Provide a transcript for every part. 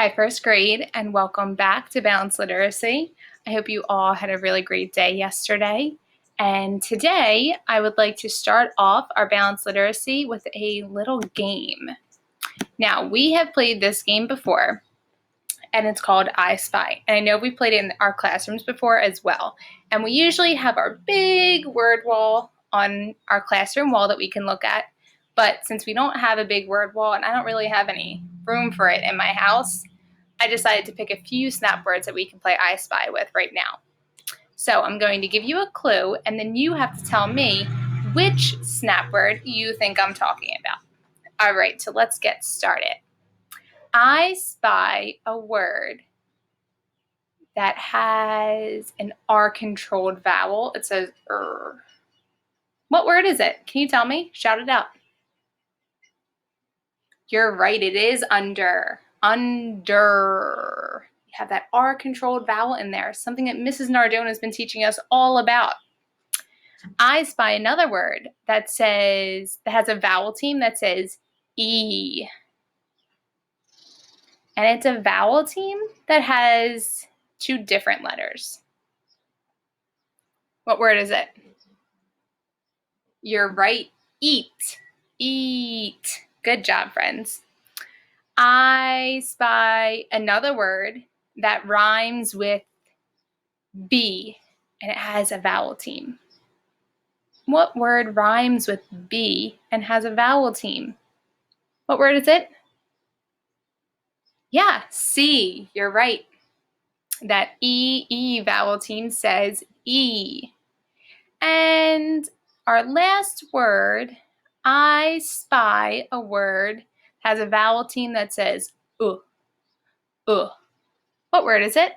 Hi, first grade, and welcome back to Balanced Literacy. I hope you all had a really great day yesterday. And today, I would like to start off our Balanced Literacy with a little game. Now, we have played this game before, and it's called I Spy. And I know we played it in our classrooms before as well. And we usually have our big word wall on our classroom wall that we can look at. But since we don't have a big word wall, and I don't really have any room for it in my house, I decided to pick a few snap words that we can play I Spy with right now. So I'm going to give you a clue, and then you have to tell me which snap word you think I'm talking about. All right, so let's get started. I spy a word that has an R-controlled vowel. It says er. What word is it? Can you tell me? Shout it out. You're right, it is under. Under. You have that R-controlled vowel in there, something that Mrs. Nardone has been teaching us all about. I spy another word that has a vowel team that says E. And it's a vowel team that has two different letters. What word is it? You're right, eat. Eat. Good job, friends. I spy another word that rhymes with B, and it has a vowel team. What word rhymes with B and has a vowel team? What word is it? Yeah, C. You're right. That E vowel team says E. And our last word, I spy a word has a vowel team that says What word is it?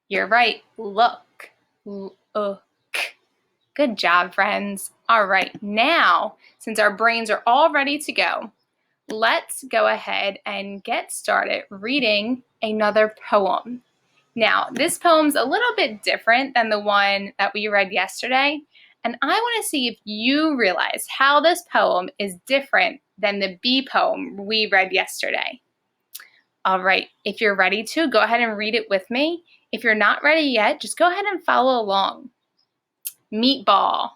You're right. Look. Look. Good job, friends. All right, now, since our brains are all ready to go, let's go ahead and get started reading another poem. Now, this poem's a little bit different than the one that we read yesterday, and I want to see if you realize how this poem is different than the B poem we read yesterday. All right, if you're ready to, go ahead and read it with me. If you're not ready yet, just go ahead and follow along. Meatball.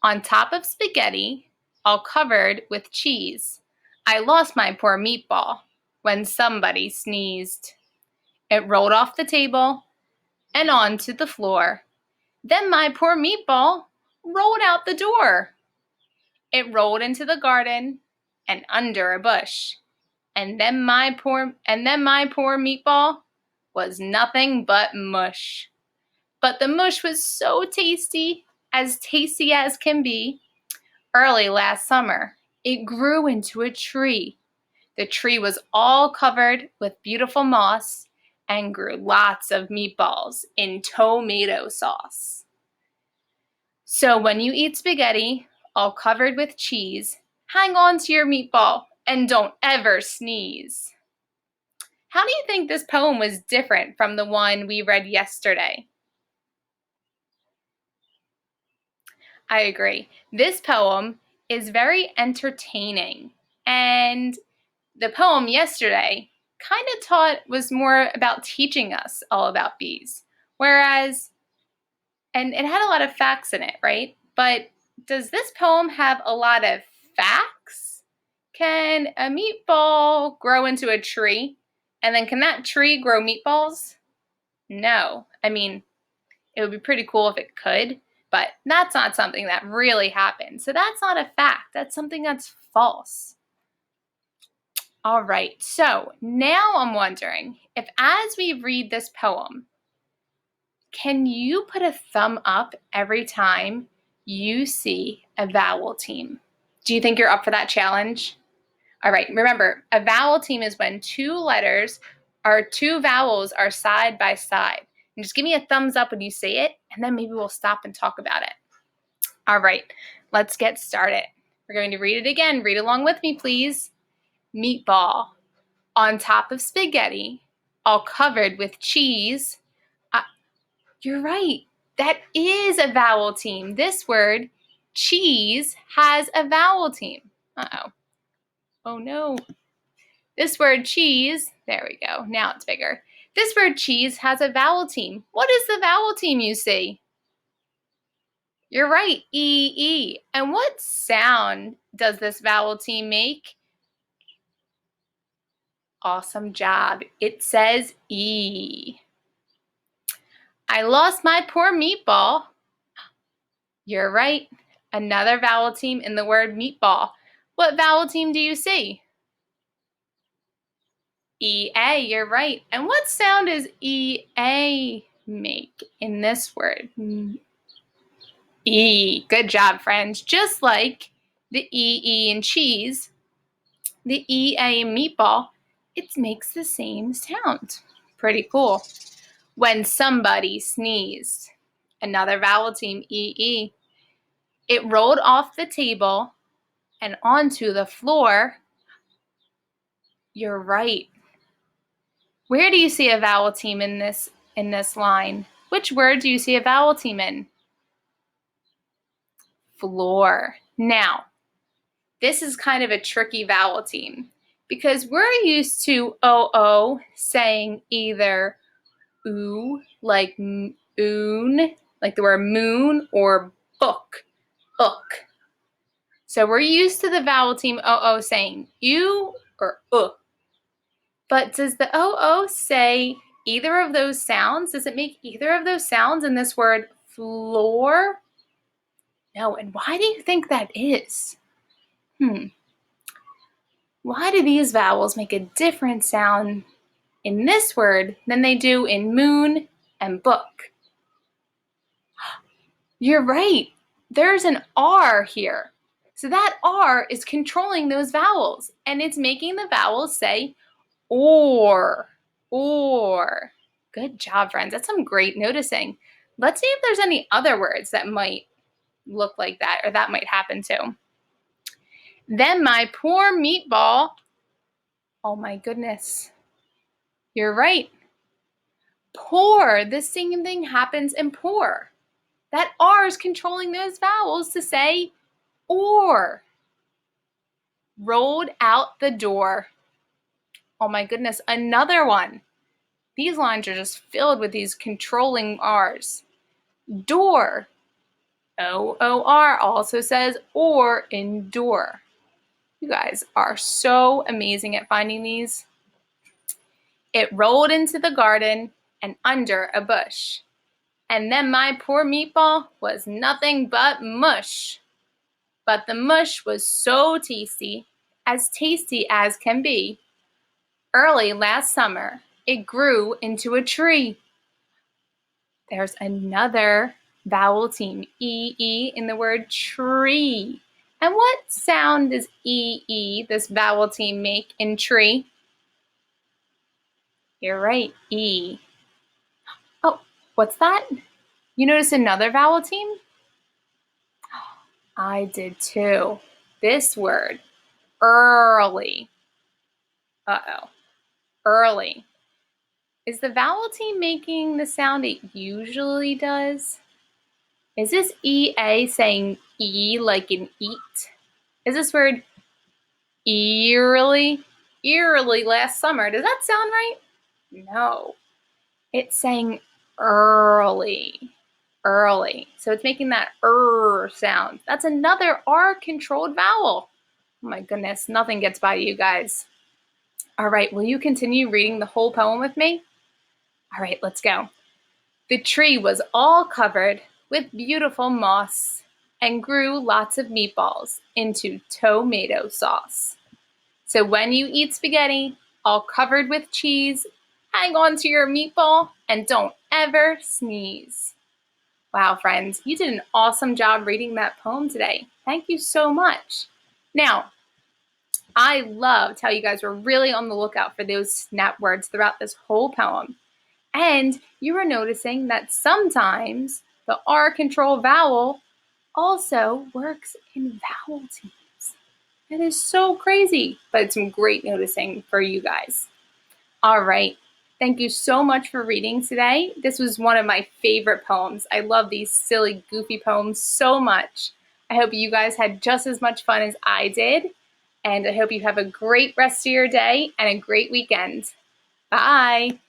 On top of spaghetti, all covered with cheese, I lost my poor meatball when somebody sneezed. It rolled off the table and onto the floor. Then my poor meatball rolled out the door. It rolled into the garden and under a bush. And then my poor meatball was nothing but mush. But the mush was so tasty as can be. Early last summer, it grew into a tree. The tree was all covered with beautiful moss and grew lots of meatballs in tomato sauce. So when you eat spaghetti, all covered with cheese, hang on to your meatball and don't ever sneeze. How do you think this poem was different from the one we read yesterday? I agree. This poem is very entertaining, and the poem yesterday kind of was more about teaching us all about bees, whereas, and it had a lot of facts in it, right? But does this poem have a lot of facts? Can a meatball grow into a tree? And then can that tree grow meatballs? No. I mean, it would be pretty cool if it could, but that's not something that really happened. So that's not a fact. That's something that's false. All right, so now I'm wondering if as we read this poem, can you put a thumb up every time you see a vowel team? Do you think you're up for that challenge? All right, remember, a vowel team is when two vowels are side by side. And just give me a thumbs up when you say it, and then maybe we'll stop and talk about it. All right, let's get started. We're going to read it again. Read along with me, please. Meatball. On top of spaghetti, all covered with cheese. You're right. That is a vowel team. This word, cheese, has a vowel team. Uh-oh. Oh, no. This word cheese, there we go, now it's bigger. This word cheese has a vowel team. What is the vowel team you see? You're right, E-E. And what sound does this vowel team make? Awesome job. It says E. I lost my poor meatball. You're right. Another vowel team in the word meatball. What vowel team do you see? E-A, you're right. And what sound does E-A make in this word? E. Good job, friends. Just like the E-E in cheese, the E-A in meatball, it makes the same sound. Pretty cool. When somebody sneezed. Another vowel team, E-E. It rolled off the table and onto the floor. You're right. Where do you see a vowel team in this line? Which word do you see a vowel team in? Floor. Now, this is kind of a tricky vowel team because we're used to O-O saying either oo, like oon, like the word moon, or book, ook. So we're used to the vowel team O-O saying U or But does the O-O say either of those sounds? Does it make either of those sounds in this word floor? No, and why do you think that is? Why do these vowels make a different sound in this word than they do in moon and book? You're right. There's an R here. So that R is controlling those vowels, and it's making the vowels say or. Good job, friends. That's some great noticing. Let's see if there's any other words that might look like that or that might happen too. Then my poor meatball. Oh my goodness. You're right. Pour. The same thing happens in pour. That R is controlling those vowels to say or. Rolled out the door. Oh my goodness, another one. These lines are just filled with these controlling R's. Door. O-O-R also says or in door. You guys are so amazing at finding these. It rolled into the garden and under a bush. And then my poor meatball was nothing but mush. But the mush was so tasty as can be. Early last summer, it grew into a tree. There's another vowel team, E-E, in the word tree. And what sound does E-E, this vowel team, make in tree? You're right, E. Oh, what's that? You notice another vowel team? I did too. This word, early. Uh-oh, early. Is the vowel team making the sound it usually does? Is this E-A saying E like in eat? Is this word eerily? Eerily last summer. Does that sound right? No. It's saying early. Early. So it's making that sound. That's another R-controlled vowel. Oh my goodness, nothing gets by you guys. All right, will you continue reading the whole poem with me? All right, let's go. The tree was all covered with beautiful moss and grew lots of meatballs into tomato sauce. So when you eat spaghetti all covered with cheese, hang on to your meatball and don't ever sneeze. Wow, friends, you did an awesome job reading that poem today. Thank you so much. Now, I loved how you guys were really on the lookout for those snap words throughout this whole poem. And you were noticing that sometimes the R control vowel also works in vowel teams. That is so crazy, but it's some great noticing for you guys. All right. Thank you so much for reading today. This was one of my favorite poems. I love these silly, goofy poems so much. I hope you guys had just as much fun as I did. And I hope you have a great rest of your day and a great weekend. Bye.